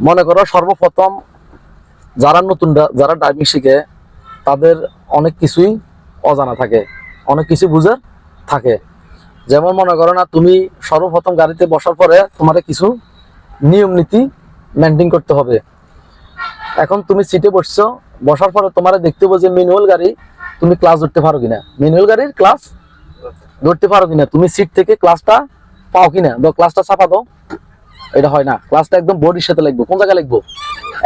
মনে করো সর্বপ্রথম যারা নতুন যারা ড্রাইভিং শিখে তাদের অনেক কিছুই অজানা থাকে, অনেক কিছু বুঝে থাকে। যেমন মনে করো না, তুমি সর্বপ্রথম গাড়িতে বসার পরে তোমার কিছু নিয়ম নীতি মেনটেন করতে হবে। এখন তুমি সিটে বসছো, বসার পরে তোমার দেখতে হবে যে ম্যানুয়াল গাড়ি তুমি ক্লাস ধরতে পারো কিনা, ম্যানুয়াল গাড়ির ক্লাস ধরতে পারো কিনা, তুমি সিট থেকে ক্লাসটা পাও কিনা, ক্লাসটা চাপা দাও। এটা হয় না, ক্লাসটা একদম বডির সাথে লাগবে। কোন জায়গায় লাগবে?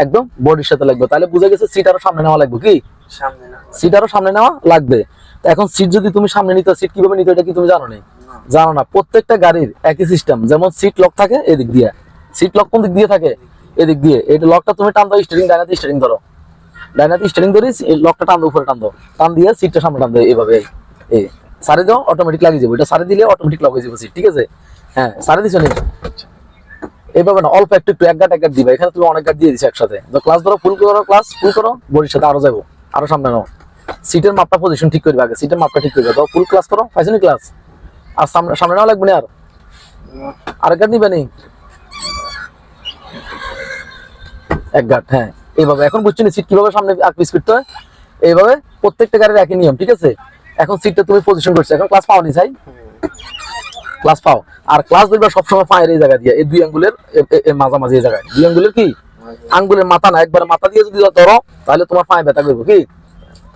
একদম বডির সাথে লাগবে। তাহলে বুঝে গেছে সিট আরো সামনে নেওয়া লাগবে। কি সিট আরো সামনে নেওয়া লাগবে। এখন সিট যদি তুমি সামনে নিতে, সিট কিভাবে নিতে এটা কি তুমি জানো না? জানো না। প্রত্যেকটা গাড়ির একই সিস্টেম। যেমন সিট লক থাকে এদিক দিয়ে, সিট লক কোন দিক দিয়ে থাকে? এদিক দিয়ে। এই লকটা তুমি টান দাও, স্টিয়ারিং ডাইনাতে স্টিয়ারিং ধরো, ডাইনাতে স্টিয়ারিং ধরি লকটা টান দাও, উপরে টান দাও, টান দিয়ে সিটটা সামনে টান দাও এইভাবে। এই সারি দাও, অটোমেটিক লাগিয়ে যাবে। এটা সারি দিলে অটোমেটিক লক হয়ে যাবে সিট। ঠিক আছে? হ্যাঁ, সারি দিছো নি? এইভাবে না, অল্প একটু একটু এক গাঁট দিবা। এখানে তুমি অনেক গাঁট দিয়ে দিছো একসাথে। ক্লাস ধরো, ফুল করো, ক্লাস ফুল করো, বডির সাথে আরো যাবো, আরো সামনে নাও। সিটের মাপটা পজিশন ঠিক করবে আগে, সিটের মাপটা ঠিক করবে। তো ফুল ক্লাস করো, পাইছো ক্লাস। আর সামনে সামনে নেওয়া লাগবে না, আর গাঁট নিবে নি, এক গাঁট। হ্যাঁ, এইভাবে। এখন বুঝছো সিট কিভাবে সামনে আর পিস করতে হয়? এইভাবে প্রত্যেকটা গাড়ির একই নিয়ম। ঠিক আছে? এখন সিটটা তুমি পজিশন করছো, এখন ক্লাস পাও নি চাই, ক্লাস পাও। আর ক্লাস ধরবে সবসময় পায়ের এই জায়গা দিয়ে, এই দুই আঙ্গুলের মাঝামাঝি এই জায়গায়। দুই আঙ্গুলের কি আঙ্গুলের মাথা না, একবার মাথা দিয়ে যদি ধরো তাহলে তোমার পায়ে ব্যথা করবো। কি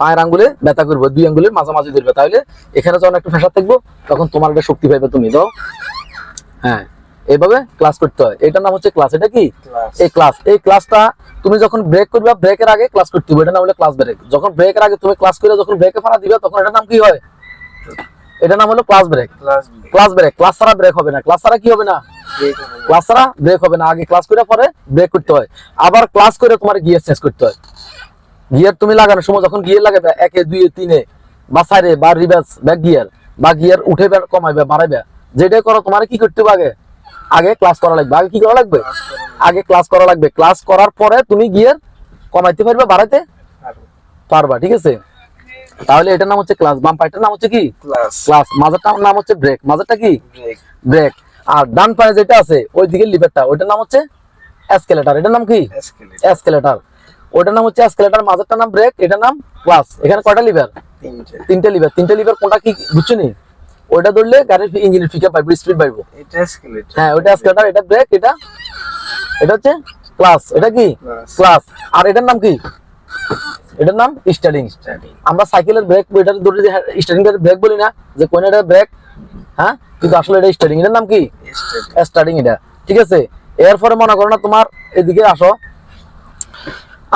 পায়ের আঙ্গুলে ব্যথা করবো, দুই আঙ্গুলের মাঝামাঝি ধরবে। তাহলে এখানে যখন একটু প্রেসার থাকবো তখন তোমার একটা শক্তি পাইবে তুমি। দাও। হ্যাঁ, এইভাবে ক্লাস করতে হয়। এটার নাম হচ্ছে ক্লাস। এটা কি এই ক্লাস। এই ক্লাসটা তুমি যখন ব্রেক করবে, ব্রেকের আগে ক্লাস করতে হবে। এটা নাম হলো ক্লাস ব্রেক। যখন ব্রেকের আগে তুমি ক্লাস করে যখন ব্রেকে ফাড়া দিবে তখন এটার নাম কি হয়? এটার নাম হলো class break. Class break. Class ছাড়া ব্রেক হবে না। ক্লাস ছাড়া কি হবে না? ক্লাস ছাড়া ব্রেক হবে না। আগে ক্লাস করে পরে ব্রেক করতে হয়। আবার ক্লাস করে তোমার গিয়ার চেঞ্জ করতে হয়। গিয়ার তুমি লাগানোর সময় যখন গিয়ার লাগাবে 1 2 3 বা 4 বা রিভার্স ব্যাক গিয়ার, বা গিয়ার উঠেবে কমাইবে বাড়াইবে, যেটাই করো তোমার কি করতে হবে? আগে আগে ক্লাস করা লাগবে। আগে কি করা লাগবে? আগে ক্লাস করা লাগবে। ক্লাস করার পরে তুমি গিয়ার কমাইতে পারবে, বাড়াইতে পারবা। ঠিক আছে? তাহলে এটার নাম হচ্ছে ক্লাস। বাম পায়ের নাম হচ্ছে কি? ক্লাস। মাঝেরটার নাম হচ্ছে ব্রেক। মাঝেরটা কি? ব্রেক। আর ডান পায়ে যেটা আছে ওই দিকে লিভারটা, ওইটার নাম হচ্ছে এসকেলেটর। এটার নাম কি? এসকেলেটর। ওইটার নাম হচ্ছে এসকেলেটর। মাঝেরটার নাম ব্রেক, এটার নাম ক্লাস। এখানে কয়টা লিভার? তিনটে লিভার। তিনটে লিভার কোনটা কি বুঝছো নি? ওইটা ধরলে গাড়ির ইঞ্জিনের পিকআপ পাইবে, স্পিড পাইবো। এটা এসকেলেটর। হ্যাঁ, ওইটা এসকেলেটর, এটা ব্রেক, এটা হচ্ছে ক্লাস। এটা কি? ক্লাস। আর এটার নাম কি? এটার নাম স্টার্টিং। আমরা সাইকেলের ব্রেক এটার ধরে যে স্টার্টিং এর ব্রেক বলি না, যে কোন এটা ব্রেক। হ্যাঁ, কিন্তু আসলে এটা স্টার্টিং। এটার নাম কি? স্টার্টিং। এটা ঠিক আছে? এরপরে মনে করো না তোমার এদিকে আসো,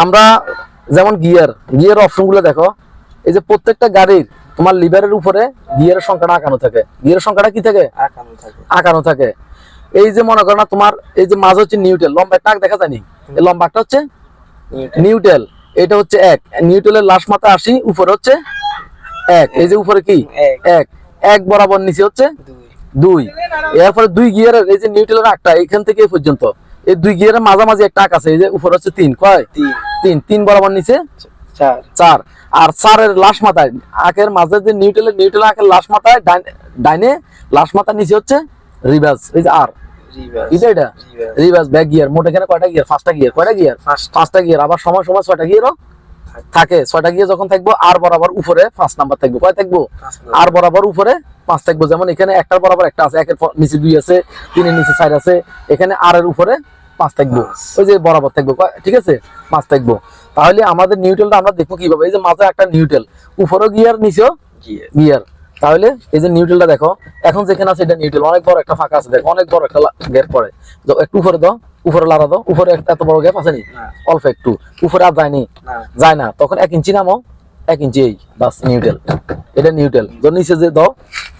আমরা যেমন গিয়ার অপশন গুলো দেখো। এই যে প্রত্যেকটা গাড়ির তোমার লিভারের উপরে গিয়ারের সংখ্যাটা আঁকানো থাকে। গিয়ারের সংখ্যাটা কি থাকে? আঁকানো থাকে। এই যে মনে করো না তোমার এই যে মাঝ হচ্ছে নিউট্রাল, লম্বা একটা দেখা যায়নি, এই লম্বাটা হচ্ছে নিউট্রাল। এটা হচ্ছে 1। নিউট্রালের লাস্ট মাথা 80, উপরে হচ্ছে 1। এই যে উপরে কি 1 বরাবর, নিচে হচ্ছে 2। এরপরে 2 গিয়ারের এই যে নিউট্রালের আঁকটা এখান থেকে এই পর্যন্ত, এই 2 গিয়ারের মাঝামাঝি একটা আঁক আছে। এই যে উপরে হচ্ছে 3, কয় 3 বরাবর, নিচে 4। আর 4 এর লাস্ট মাথায় আঁকের মাঝে যে নিউট্রাল আঁকের লাস্ট মাথায় ডাইনে লাস্ট মাথার নিচে হচ্ছে রিভার্স। এই যে আর এটা রিভার্স ব্যাক গিয়ার। মোট এখানে কয়টা গিয়ার? 5টা গিয়ার। কয়টা গিয়ার? 5টা গিয়ার। আবার সময় সময় 6টা গিয়ারও থাকে। 6টা গিয়ার যখন থাকবো আর বরাবর উপরে 5 নাম্বার থাকবে। কয় থাকবো? আর বরাবর উপরে 5 থাকবো। যেমন এখানে একটার বরাবর একটা আছে, 1 এর নিচে 2 আছে, 3 এর নিচে 4 আছে, এখানে আর এর উপরে 5 থাকবো। ওই যে বরাবর থাকবো। ঠিক আছে? 5 থাকবো। তাহলে আমাদের নিউট্রালটা আমরা দেখবো কিভাবে? এই যে মাঝে একটা নিউট্রাল, উপরেও গিয়ার, নিচেও গিয়ার। তাহলে এই যে নিউট্রালটা দেখো, এখন যেখানে আছে এটা নিউট্রাল, অনেক বড় একটা ফাঁকা আছে, দেখো অনেক বড় একটা গ্যাপ পড়ে। একটু উপরে দাও, উপরে লাড়া দাও, উপরে এত বড় গ্যাপ আছে নি? অল্প একটু উপরে আর যায়নি, যায় না, তখন 1 ইঞ্চি নামো, 1 ইঞ্চি, এই বাস নিউট্রাল। এটা নিউট্রাল। নিচে যে দাও,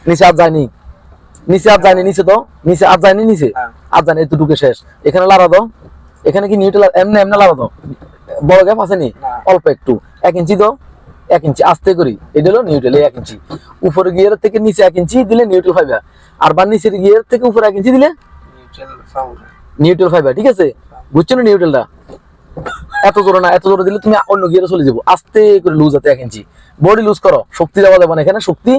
নিচে আর যায়নি, নিচে আর যায়নি, নিচে দাও, নিচে আর যায়নি, নিচে আর যায়নি, এতটুকু শেষ। এখানে লাড়া দাও, এখানে কি নিউট্রাল? এমনি এমনি লাড়া দাও, বড় গ্যাপ আছে নি? অল্প একটু, 1 ইঞ্চি দাও, 1 ইঞ্চি আস্তে করি। এটা হলো নিউট্রাল। 1 ইঞ্চি উপরে গিয়ার থেকে নিচে 1 ইঞ্চি দিলে নিউট্রাল পাইবা। আর বা নিচের গিয়ার থেকে উপরে 1 ইঞ্চি দিলে নিউট্রাল পাইবা। ঠিক আছে? বুঝছো না নিউট্রালটা? এত জোরে না, এত জোরে দিলে তুমি অন্য গিয়ারে চলে যাবো। আস্তে করে লুজ আছে 1 ইঞ্চি। বডি লুজ করো, শক্তি দেওয়া যাবে না। এখানে শক্তি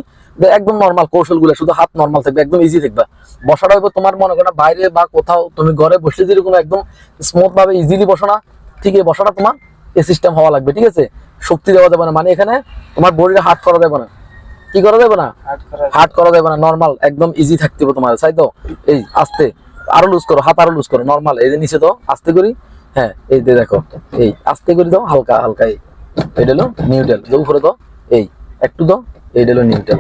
একদম নর্মাল কৌশলগুলো, শুধু হাত নর্মাল থাকবে, একদম ইজি থাকবে। বসাটা হইব তোমার মনে করো বাইরে বা কোথাও তুমি ঘরে বসে যেরকম একদম স্মুথ ভাবে ইজিলি বসো না, ঠিক এই বসাটা তোমার এই সিস্টেম হওয়া লাগবে, ঠিক আছে? শক্তি দেওয়া যাবে না, মানে এখানে তোমার বডিটা হার্ড করা যাবে না, কি করা যাবে না, হার্ড করা যাবে না, নর্মাল একদম ইজি থাকতে হবে তোমার, তাই তো? এই আস্তে আরো লুজ করো, হাত আরো লুজ করো, নর্মাল এই যে নিচে দাও আস্তে করি, হ্যাঁ এই যে দেখো এই আস্তে করে দাও, হালকা হালকা, এইটা হলো নিউট্রাল, যে উপরে দাও এই একটু দাও, এইটা হলো নিউট্রাল,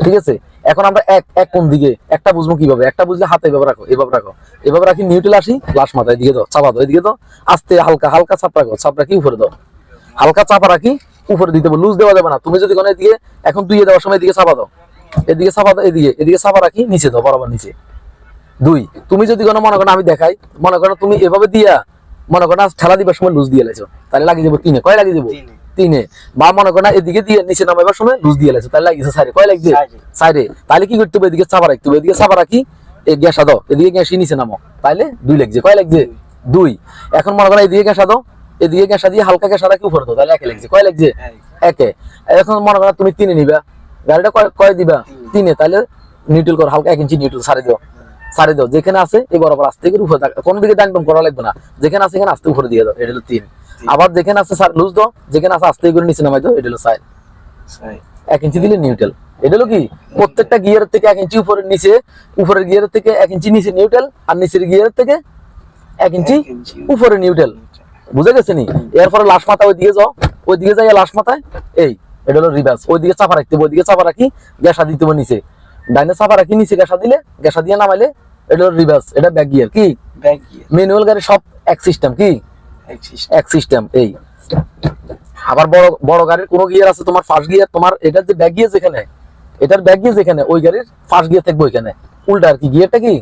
ঠিক আছে? এখন আমরা এক এক কোন দিকে একটা বুঝবো কিভাবে, একটা বুঝলে হাতে এভাবে রাখো, এভাবে রাখো, এভাবে রাখি, নিউট্রাল আসি, লাশ মাথা এদিকে দাও, চাপা দাও, এদিকে দাও, আস্তে হালকা হালকা চাপ রাখো, চাপ রাখি উপরে দাও, হালকা চাপা রাখি উপরে দিতে হবে, লুজ দেওয়া যাবে না। তুমি যদি কোনো এদিকে এখন দুইয়ে দেওয়ার সময় এদিকে চাপা দাও, এদিকে চাপা দাও, এদিকে এদিকে চাপা রাখি, নিচে দাও বরাবর নিচে দুই। তুমি যদি কোনো মনে করো আমি দেখাই, মনে করো তুমি এভাবে দিয়া মনে করো ঠেলা দিবার সময় লুজ দিয়ে লাইছো, তাহলে লাগিয়ে যাবো তিনে, কয় লাগিয়ে যাবো তিনে। বা মনে করো এদিকে দিয়ে নিচে নামাবার সময় লুজ দিয়ে লাইছো, তাহলে লাগিয়েছে সাইডে, কয় লাগছে সাইডে, তাহলে কি করতে হবে, এদিকে চাপা রাখতে হবে, এদিকে চাপা রাখি, এই গ্যাসা দাও, এদিকে গ্যাসি নিচে নামো, তাহলে দুই লাগছে, কয় লাগছে দুই। এখন মনে করো এদিকে গ্যাসা দাও, এদিকে গ্যাসা দিয়ে হালকা গ্যাসা রাখি উপরে দাও, তাহলে একে লাগছে, কয় লাগছে একে। এখন মনে করো তুমি তিনে নিবা, গাড়িটা কয় দিবা তিনে, তাহলে নিউট্রাল করো, হালকা 1 ইঞ্চি নিউট্রাল সারে দাও, সারে দাও, যেখানে আছে এই বরাবর আস্তে করে উপরে, কোনো দিকে ডান বাম করা লাগবে না, যেখানে আছে এখানে আস্তে উপরে দিয়ে দাও, এটা হলো 3। আবার যেখানে আছে লুজ দাও, যেখানে আছে আস্তে করে নিচে নামাই দাও, এটা হলো 4। 1 ইঞ্চি দিলে নিউট্রাল। এটা হলো কি প্রত্যেকটা গিয়ারের থেকে 1 ইঞ্চি উপরের নিচে, উপরের গিয়ারের থেকে 1 ইঞ্চি নিচে নিউট্রাল, আর নিচের গিয়ারের থেকে 1 ইঞ্চি উপরে নিউট্রাল, বুঝে গেছে নি? এরপরে লাশ মাথা ওই দিকে যাও, ওই দিকে যাই লাশ মাথায় এই, এটা হলো রিভার্স, ওই দিকে চাপা রাখতে হবে, ওই দিকে চাপা রাখি গ্যাসা দিতে হবে নিচে, ডাইনে চাপা রাখি নিচে গ্যাসা দিলে, গ্যাসা দিয়ে নামাইলে এটা হলো রিভার্স, এটা ব্যাক গিয়ার। কি ব্যাক গিয়ার? ম্যানুয়াল গাড়ি সব এক সিস্টেম, কি এক সিস্টেম। এই আবার বড় বড় গাড়ির কোন গিয়ার আছে তোমার ফার্স্ট গিয়ার, তোমার এটার যে ব্যাক গিয়ার যেখানে, এটার ব্যাক গিয়ার যেখানে, ওই গাড়ির ফার্স্ট গিয়ার থাকবে ওইখানে, উল্টা আর কি, গিয়ারটা কি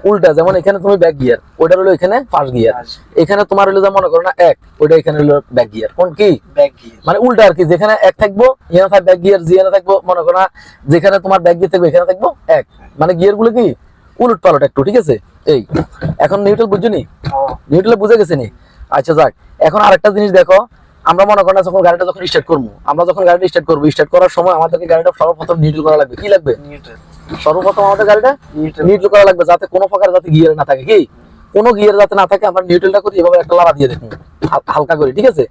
উল্টা, যেমন এখানে তুমি ব্যাক গিয়ার, ওইটা হলো এখানে ফার্স্ট গিয়ার, এখানে তোমার হলো যা মনে করো না এক, ওইটা এখানে হলো ব্যাক গিয়ার। কোন কি ব্যাক গিয়ার, মানে উল্টা আর কি, যেখানে এক থাকবো এখানে থাকবে ব্যাক গিয়ার, যেখানে থাকবো মনে করো না যেখানে তোমার ব্যাক গিয়ার থাকবে এখানে থাকবো এক, মানে গিয়ার গুলো কি উলট পালট একটু, ঠিক আছে? এই এখন নিউট্রাল বুঝছো নি? নিউট্রাল বুঝে গেছে নি? আচ্ছা যাক, এখন আরেকটা জিনিস দেখো, আমরা মনে করি না যখন গাড়িটা যখন স্টার্ট করবো, আমরা যখন গাড়িটা স্টার্ট করবো, স্টার্ট করার সময় আমাদেরকে গাড়িটা সর্বপ্রথম নিউট্রাল করা লাগবে। কি লাগবে? সর্বপ্রথম আমাদের গাড়িটা নিউট্রাল করা লাগবে, যাতে কোনো প্রকার যাতে গিয়ার না থাকে, কি কোনো গিয়ার যাতে না থাকে, আমরা নিউট্রালটা করি এভাবে একটা লাভা দিয়ে দেখবো হালকা করে, ঠিক আছে?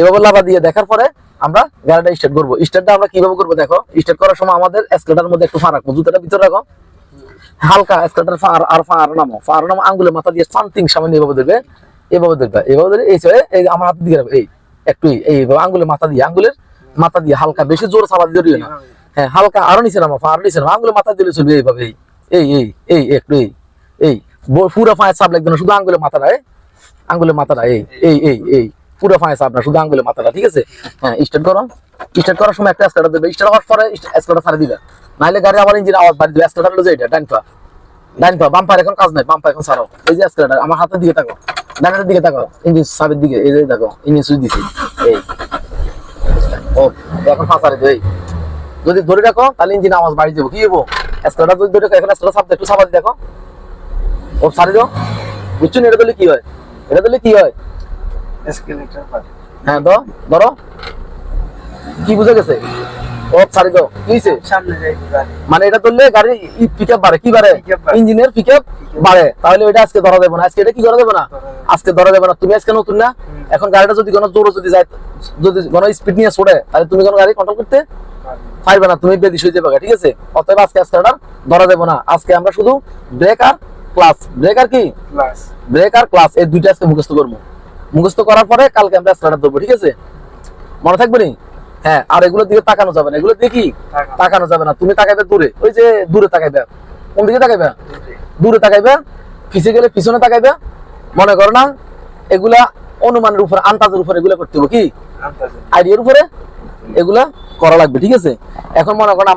এভাবে লাভা দিয়ে দেখার পরে আমরা গাড়িটা স্টার্ট করবো। স্টার্টটা আমরা কিভাবে করবো দেখো, স্টার্ট করার সময় আমাদের এসকেলেটরের মধ্যে একটু ফা রাখবো, জুতাটা ভিতরে রাখো, হালকা এসকেলেটর ফার নামো, আঙ্গুলে মাথা দিয়ে সামথিং সামান্য এভাবে দেবে, এভাবে দেখবে, এভাবে ধরে এই আমার হাতের দিকে এই একটু এইভাবে আঙ্গুলের মাথা দিয়ে হালকা, বেশি জোর চাপা দিয়ে না, হ্যাঁ হালকা আরো নিচে নামো, আরো নিচে নামো, আঙ্গুলের মাথা দিলে চলবে এইভাবে, এই এই এই একটু এই পুরো ফাঁয়ে চাপ লাগবে না, শুধু আঙ্গুলের মাথাটা, এই এই এই এই পুরো ফাঁয়ে চাপ না, শুধু আঙ্গুলের মাথাটা, ঠিক আছে? হ্যাঁ স্টার্ট করো, স্টার্ট করার সময় একটা এসকেলেটর দেবে, স্টার্ট হওয়ার পরে এসকেলেটর ছাড়ে দিবে, নাইলে গাড়ি আবার ইঞ্জিন আওয়াজ বাড়ি দিবে। এসকেলেটর হলো যে এটা ডান পা, বাম পায়ের এখন কাজ নাই, বাম পা এখন ছাড়ো, এই যে এসকেলেটর আমার হাতের দিকে তাকো, ডান হাতের দিকে তাকো, ইঞ্জিন সাবের দিকে, এই যে দেখো ইঞ্জিন সুইচ দিছি, এই ও এখন ফাঁসা রে, এই যদি ধরে রাখো তাহলে ইঞ্জিন আওয়াজ বাড়ি যাবো, কি হবো এসকেলেটর যদি ধরে রাখো, এখন এসকেলেটর চাপ একটু চাপা দিয়ে দেখো, ও ছাড়ি দাও, বুঝছো না? এটা দিলে কি হয়, এটা দিলে কি হয়, এসকেলেটর পারে, হ্যাঁ দাও ধরো, কি বুঝে গেছে? ও ছাড়ি দাও, কি হইছে সামনে যাই, মানে এটা ধরলে গাড়ির পিকআপ বাড়ে, কি বাড়ে, ইঞ্জিনের পিকআপ বাড়ে, তাহলে এটা আজকে ধরা দেবে না, আজকে এটা কি করা দেবে না, আজকে ধরা দেবে না। তুমি আজকে নতুন না, এখন গাড়িটা যদি কোনো জোরে যদি যায়, যদি কোনো স্পিড নিয়ে ছোড়ে, তাহলে তুমি কোনো গাড়ি কন্ট্রোল করতে পারবে না, তুমি বেদিশ হয়ে যাবে, ঠিক আছে? অতএব আজকে এটা ধরা দেবো না, আজকে আমরা শুধু ব্রেক আর ক্লাস, ব্রেক আর কি ব্রেক আর ক্লাস, এই দুইটা আজকে মুখস্থ করবো। মুখস্থ করার পরে কালকে আমরা স্টার্টার দেবো, ঠিক আছে? মনে থাকবে নি? হ্যাঁ, আর এগুলো দিকে তাকানো যাবে না, এগুলো দেখি তাকানো যাবে না, তুমি তাকাইবে দূরে, ওই যে দূরে তাকাইবে, কোন দিকে তাকাইবে, দূরে তাকাইবে, পিছিয়ে গেলে পিছনে তাকাইবে, মনে করো না এগুলা অনুমানের উপরে, আন্দাজের উপরে এগুলা করতে হবে, কি আইডিয়ার উপরে এগুলা করা লাগবে, ঠিক আছে? এখন মনে করো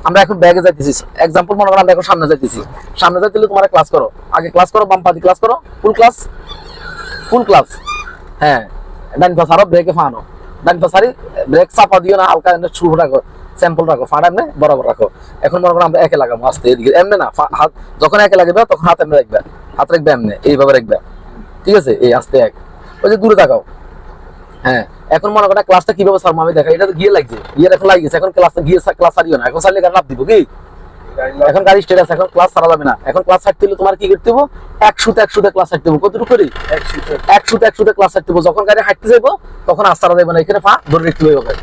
আমরা এখন ব্যাগে যাইতেছি, এক্সাম্পল মনে করো আমরা এখন সামনে যাইতেছি, সামনে যাইতে তোমার ক্লাস করো, আগে ক্লাস করো, বাম পাতি ক্লাস করো, ফুল ক্লাস, হ্যাঁ ডান পা ছাড়ো, ব্রেকে ফানো, ডান পা ছাড়ি, ব্রেক চাপা দিও না, হালকা শুরু রাখো, স্যাম্পল রাখো, ফাটা এমনি বরাবর রাখো। এখন মনে করো আমরা একে লাগাবো আস্তে, এদিকে এমনি না, হাত যখন একে লাগবে তখন হাত এমনি রাখবে, হাত রাখবে এমনি এইভাবে রাখবে, ঠিক আছে? এই আস্তে এক, ওই যে দূরে তাকাও, হ্যাঁ এখন মনে করো ক্লাসটা কিভাবে সারবো আমি দেখা, এটা তো গিয়ে লাগছে, গিয়ে এখন লাগিয়েছে, এখন ক্লাসটা গিয়ে ক্লাস সারিও না, এখন সারলে গাড়ি লাভ দিব কি, এখন গাড়ি স্টেট আছে, এখন ক্লাস সারা যাবে না, এখন ক্লাস ছাড়তে হলে তোমার কি করতে হবে, 100 ক্লাস ছাড়তে হবে, কতটুকু করে 100 ক্লাস ছাড়তে হবে, যখন গাড়ি হাঁটতে যাবো তখন আর সারা যাবে না, এখানে পা ধরে রাখতে হবে,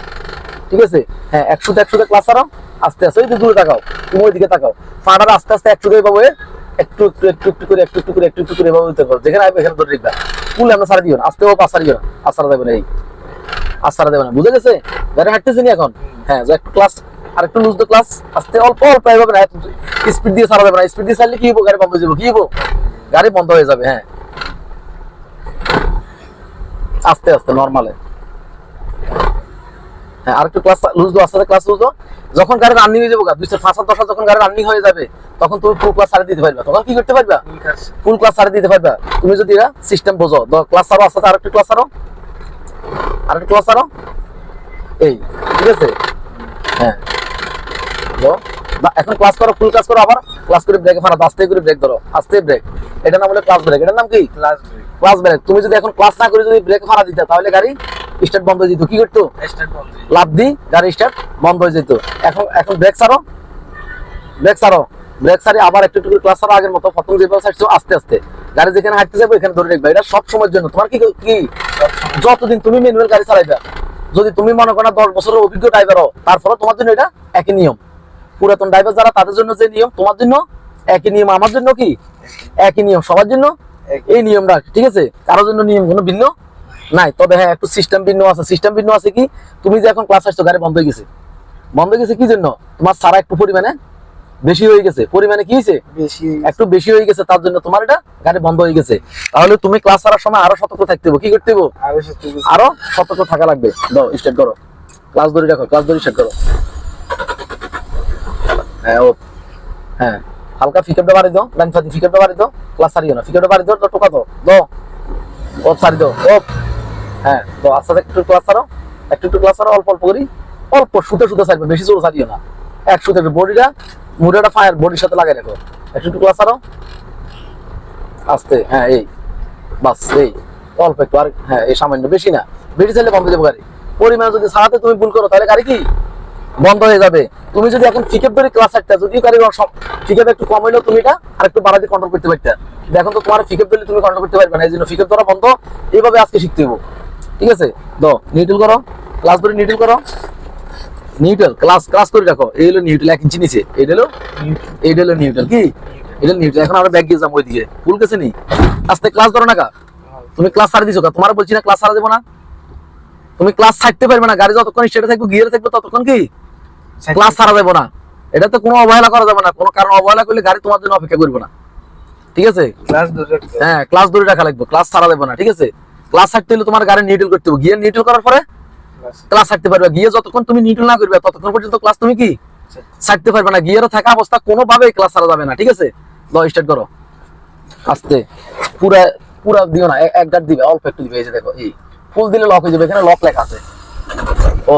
ঠিক আছে। হ্যাঁ 100 ক্লাস সারো, আস্তে আস্তে ওই যে দূরে তাকাও, তুমি ওইদিকে তাকাও, পাটা আস্তে আস্তে 100 ভাবে একটু একটু একটু একটু করে একটু একটু করে একটু একটু করে এভাবে দিতে পারো, যেখানে আসবে এখানে ধরে রাখবা, ফুল আমরা সারা দিও না, আস্তে ও পাস সারিও না, আর সারা যাবে না, এই আর সারা দেবে না, বুঝে গেছে, গাড়ি হাঁটতেছে নি এখন, হ্যাঁ একটু ক্লাস আর একটু লুজ দো ক্লাস, আস্তে অল্প অল্প এভাবে না, স্পিড দিয়ে সারা যাবে না, স্পিড দিয়ে সারলে কি হবো, গাড়ি বন্ধ হয়ে যাবো, কি হবো, গাড়ি বন্ধ হয়ে যাবে, হ্যাঁ আস্তে আস্তে নরমালে, হ্যাঁ আর একটু ক্লাস লুজ দো, আস্তে আস্তে ক্লাস লুজ দো, যখন গাড়ি রানিং হয়ে যাবো 205 যখন গাড়ি রানিং হয়ে যাবে তখন তুমি ফুল ক্লাস সারি দিতে পারবে, তখন কি করতে পারবা, ফুল ক্লাস সারি দিতে পারবা, তুমি যদি এরা সিস্টেম বোঝো, ক্লাস সারো আস্তে আর একটু ক্লাস সারো, আর একটু ক্লাস সারো, এই ঠিক আছে, হ্যাঁ এখন ক্লাস করো, ফুল ক্লাস করো, আবার ক্লাস করে ব্রেকে ফাড়া, আস্তে করে ব্রেক ধরো, আস্তে ব্রেক, এটা নাম হলো ক্লাস ব্রেক, এটার নাম কি ক্লাস ব্রেক। তুমি যদি এখন ক্লাস না করে যদি ব্রেক ফাড়া দিতে তাহলে গাড়ি স্টার্ট বন্ধ হয়ে যেত, কি করতো, লাভ দি গাড়ি স্টার্ট বন্ধ হয়ে যেত, এখন এখন ব্রেক ছাড়ো, ব্রেক ছাড়ো, ব্রেক ছাড়ি আবার একটু একটু করে ক্লাস ছাড়ো, আগের মতো প্রথম যেভাবে ছাড়ছো আস্তে আস্তে, গাড়ি যেখানে হাঁটতে যাবো এখানে ধরে রাখবে, এটা সব সময়ের জন্য, তোমার কি কি যতদিন তুমি ম্যানুয়াল গাড়ি চালাইবা, যদি তুমি মনে করো 10 বছরের অভিজ্ঞ ড্রাইভার হও, তারপরে তোমার জন্য এটা একই নিয়ম, পুরাতন ড্রাইভার যারা তাদের জন্য যে নিয়ম তোমার জন্য একই নিয়ম, আমার জন্য কি একই নিয়ম, সবার জন্য এই নিয়মটা, ঠিক আছে, কারোর জন্য নিয়ম কোনো ভিন্ন নাই, তবে হ্যাঁ একটু সিস্টেম ভিন্ন আছে, সিস্টেম ভিন্ন আছে কি, তুমি যে এখন ক্লাস আসছো গাড়ি বন্ধ হয়ে গেছে, বন্ধ হয়ে গেছে কি জন্য, তোমার সারা একটু পরিমাণে বেশি হয়ে গেছে, পরিমাণে কি হয়েছে একটু বেশি হয়ে গেছে, তার জন্য তোমার এটা গাড়ি বন্ধ হয়ে গেছে, তাহলে তুমি ক্লাস ছাড়ার সময় আরো সতর্ক থাকতে হবে, কি করতে হবে, আরো সতর্ক থাকা লাগবে, দাও স্টার্ট করো, ক্লাস ধরে রাখো, ক্লাস ধরে স্টার্ট করো, হ্যাঁ ও হ্যাঁ হালকা ফিকাপটা বাড়ি দাও, ডান ফাতি ফিকাপটা বাড়ি দাও, ক্লাস সারিও না, ফিকাপটা বাড়ি দাও, টোকা দাও ও সারি দাও ও, হ্যাঁ তো আস্তে আস্তে একটু ক্লাস ছাড়ো, একটু একটু ক্লাস ছাড়ো, অল্প অল্প করি, অল্প শুতে শুতে সারবে, বেশি জোর সারিও না, একশুতে বডিটা মুড়াটা ফায়ার বডির সাথে লাগাই রাখো, একটু একটু ক্লাস ছাড়ো আস্তে, হ্যাঁ এই বাস এই অল্প একটু, আর হ্যাঁ এই সামান্য, বেশি না, বেশি চাইলে বন্ধ হয়ে যাবে গাড়ি, পরিমাণ যদি ছাড়াতে তুমি ভুল করো তাহলে গাড়ি কি বন্ধ হয়ে যাবে, তুমি যদি এখন ফিকেপ ধরে ক্লাস একটা, যদি গাড়ি ফিকেপ একটু কম হইলেও তুমি এটা আর একটু বাড়াতে কন্ট্রোল করতে পারতে, দেখো তো তোমার ফিকেপ ধরলে তুমি কন্ট্রোল করতে পারবে না, এই জন্য ফিকেপ ধরা বন্ধ, এইভাবে আজকে শিখতে হবো, ঠিক আছে, দাও নিউট্রাল করো, ক্লাস ধরে নিউট্রাল করো, নিউট্রাল ক্লাস ক্লাস করে রাখো, এই হলো নিউট্রাল 1 ইঞ্চি নিচে, এই হলো নিউট্রাল, কি এটা নিউট্রাল, এখন আমরা ব্যাক গিয়ে যাবো ওইদিকে, ভুল গেছে নি, আস্তে ক্লাস ধরো না, তুমি ক্লাস ছাড়া দিছো, তোমার বলছি না ক্লাস ছাড়া দেবো না, তুমি ক্লাস ছাড়তে পারবে না, গাড়ি যতক্ষণ স্টেটে থাকবে গিয়ারে থাকবে ততক্ষণ কি ক্লাস ছাড়া যাবে না, এটা তো কোনো অবহেলা করা যাবে না, কোনো কারণ অবহেলা করলে গাড়ি তোমার জন্য অপেক্ষা করবে না, ঠিক আছে, হ্যাঁ ক্লাস ধরে রাখা লাগবে, ক্লাস ছাড়া যাবে না, ঠিক আছে, ক্লাস ছাড়তে হলে তোমার গাড়ি নিউট্রাল করতে হবে, গিয়ার নিউট্রাল করার পরে ক্লাস ছাড়তে পারবে, গিয়ার যতক্ষণ তুমি নিউট্রাল না করবে ততক্ষণ পর্যন্ত ক্লাস তুমি কি ছাড়তে পারবে না, গিয়ারে থাকা অবস্থা কোনোভাবেই ক্লাস ছাড়া যাবে না, ঠিক আছে, দাও স্টার্ট করো আস্তে, পুরা পুরা দিও না, এক গাড় দিবে, অল্প একটু দিবে, এই যে দেখো এই ফুল দিলে লক হয়ে যাবে, এখানে লক লেখা আছে ও,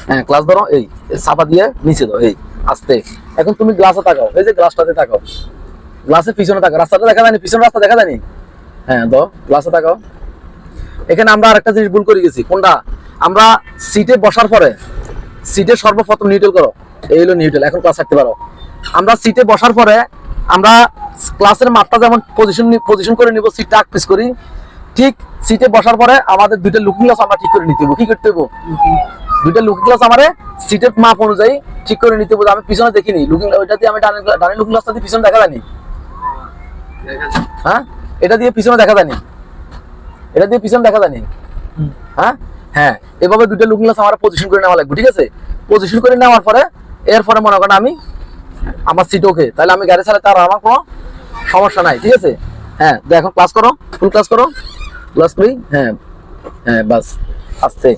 হ্যাঁ ক্লাস ধরো, এই চাপা দিয়ে নিচে দাও, এই আস্তে, এখন তুমি গ্লাসে তাকাও, এই যে গ্লাসটাতে তাকাও, গ্লাসের পিছনে তাকাও, রাস্তাটা দেখা যায়নি, পিছনে রাস্তা দেখা যায়নি, হ্যাঁ দাও গ্লাসে তাকাও, এখানে আমরা আরেকটা জিনিস ভুল করে গেছি, কোনটা, আমরা সিটে বসার পরে সিটে সর্বপ্রথম নিউট্রাল করো, এই হলো নিউট্রাল, এখন ক্লাস ছাড়তে পারো, আমরা সিটে বসার পরে আমরা ক্লাসের মাপটা যেমন পজিশন করে নিব, সিটটা আগ পিস করি, ঠিক সিটে বসার পরে আমাদের দুইটা লুকিং গ্লাস আমরা ঠিক করে নিতে হবে, কি করতে হবে, দুইটা লুকিং গ্লাস আমারে সিটের মাপ অনুযায়ী ঠিক করে নিতে হবে, আমি পিছনে দেখিনি লুকিং, ওইটা দিয়ে আমি ডানে লুকিং গ্লাসটা দিয়ে পিছনে দেখা যায়নি, হ্যাঁ এটা দিয়ে পিছনে দেখা যায়নি, এটা দিয়ে পিছনে দেখা যায়নি, হ্যাঁ হ্যাঁ এভাবে দুইটা লুকিং গ্লাস আমার পজিশন করে নেওয়া লাগবে, ঠিক আছে, পজিশন করে নেওয়ার পরে এরপরে মনে করেন আমি আমার সিট ওকে, তাহলে আমি গাড়ি চালাতে আর আমার কোনো সমস্যা নাই, ঠিক আছে, হ্যাঁ দেখো ক্লাস করো, ফুল ক্লাস করো, ক্লাস করি, হ্যাঁ হ্যাঁ বাস আস্তে,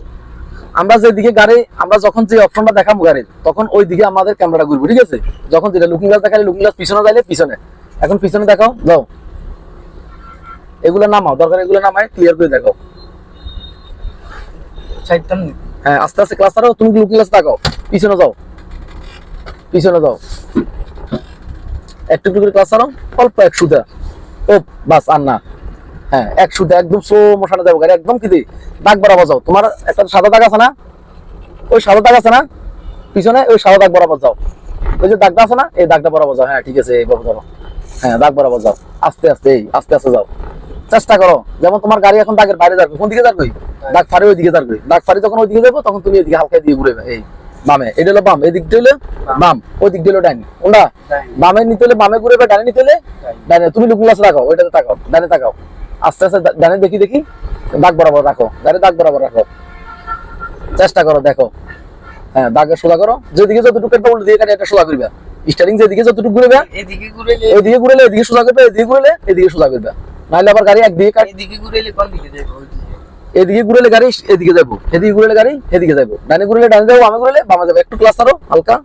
আমরা যেদিকে গাড়ি, আমরা যখন যে অপশনটা দেখাবো গাড়ির তখন ওই দিকে আমাদের ক্যামেরাটা ঘুরবে, ঠিক আছে, যখন যেটা লুকিং গ্লাস দেখালে লুকিং গ্লাস পিছনে যাইলে পিছনে, এখন পিছনে দেখাও, যাও এগুলো নামাও, দরকার এগুলো নামায় ক্লিয়ার করে দেখো, হ্যাঁ আস্তে আস্তে ক্লাস ছাড়াও, তুমি লুকিং গ্লাস দেখাও, পিছনে যাও, পিছনে যাও, একটু একটু করে ক্লাস ছাড়াও, অল্প 100 ও বাস, আর না হ্যাঁ 100 একদম স্লো মোশনে যাবো গাড়ি একদম কি দি দাগ বরাবর যাও। তোমার একটা সাদা দাগ আছে না, ওই সাদা দাগ আছে না পিছনে, ওই সাদা দাগ বরাবর যাও। ওই যে দাগটা আছে না, এই দাগটা বরাবর যাও। হ্যাঁ ঠিক আছে, এইভাবে যাও। হ্যাঁ দাগ বরাবর যাও, আস্তে আস্তে আস্তে আস্তে যাও। চেষ্টা করো, যেমন তোমার গাড়ি এখন দাগের বাইরে যাবে, কোন দিকে যাবে? দাগ ফাড়ি ওই দিকে যাবে। দাগ ফাড়ি যখন ওই দিকে যাবো তখন তুমি এদিকে হালকা দিয়ে ঘুরে এই বামে, এটা হলো বাম, এই দিকটা হলো বাম, ওই দিকটা হলো ডাইন। কোনটা? বামে নিতে হলে বামে ঘুরে, ডানে নিতে হলে ডাইনে। তুমি লুকিং গ্লাসে রাখো, ওইটাতে তাকাও, ডানে তাকাও, আস্তে আস্তে ডানে দেখি দেখি, দাগ বরাবর রাখো, গাড়ি দাগ বরাবর রাখো। চেষ্টা করো, দেখো। হ্যাঁ দাগে সোজা করো, যেদিকে যতটুকু একটা উল্টো দিয়ে গাড়ি একটা সোজা করবে। স্টারিং যেদিকে যতটুকু ঘুরবে এদিকে ঘুরেলে এদিকে ঘুরেলে এদিকে সোজা করবে, এদিকে ঘুরেলে এদিকে সোজা করবে। নাহলে আবার গাড়ি একদিকে এদিকে ঘুরেলে কোন দিকে যাবে? ওইদিকে। এদিকে ঘুরেলে গাড়ি এদিকে যাবো, এদিকে ঘুরেলে গাড়ি এদিকে যাবো, ডানে ঘুরেলে ডানে যাবো, বামে ঘুরেলে বামে যাবো। একটু ক্লাস ছাড়ো হালকা,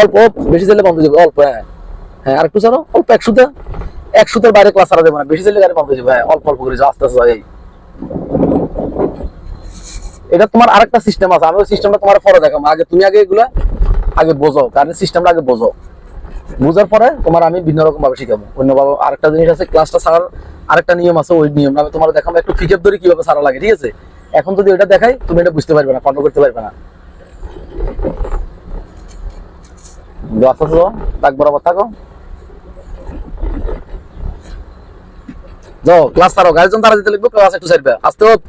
অল্প, বেশি চাইলে বন্ধ যাবে অল্প। হ্যাঁ হ্যাঁ আর একটু ছাড়ো অল্প, 100 বাইরে ক্লাস ছাড়া দেবো না, বেশি চাইলে গাড়ি বন্ধ যাবে। হ্যাঁ অল্প অল্প করে যাও, আস্তে আস্তে যাও। এই এটা তোমার আরেকটা সিস্টেম আছে, আমি ওই সিস্টেমটা তোমার পরে দেখাবো। আগে তুমি এগুলা আগে বোঝো, কারণ সিস্টেমটা আগে বোঝো। বুঝার পরে তোমার আমি ভিন্ন রকম ভাবে শিখাবো। অন্যভাবে আরেকটা জিনিস আছে, ক্লাসটা ছাড়ার আরেকটা নিয়ম আছে, ওই নিয়ম আমি তোমার দেখাবো। একটু ফিকেপ ধরে কিভাবে ছাড়া লাগে, ঠিক আছে? এখন যদি ওইটা দেখাই তুমি এটা বুঝতে পারবে না, কন্ট্রোল করতে পারবে না। দাগ বরাবর থাকো, যাও ক্লাস ছাড়ো, গাড়ি যখন তারা দিতে লিখবো ক্লাস একটু ছাড়বে, আস্তে হোক।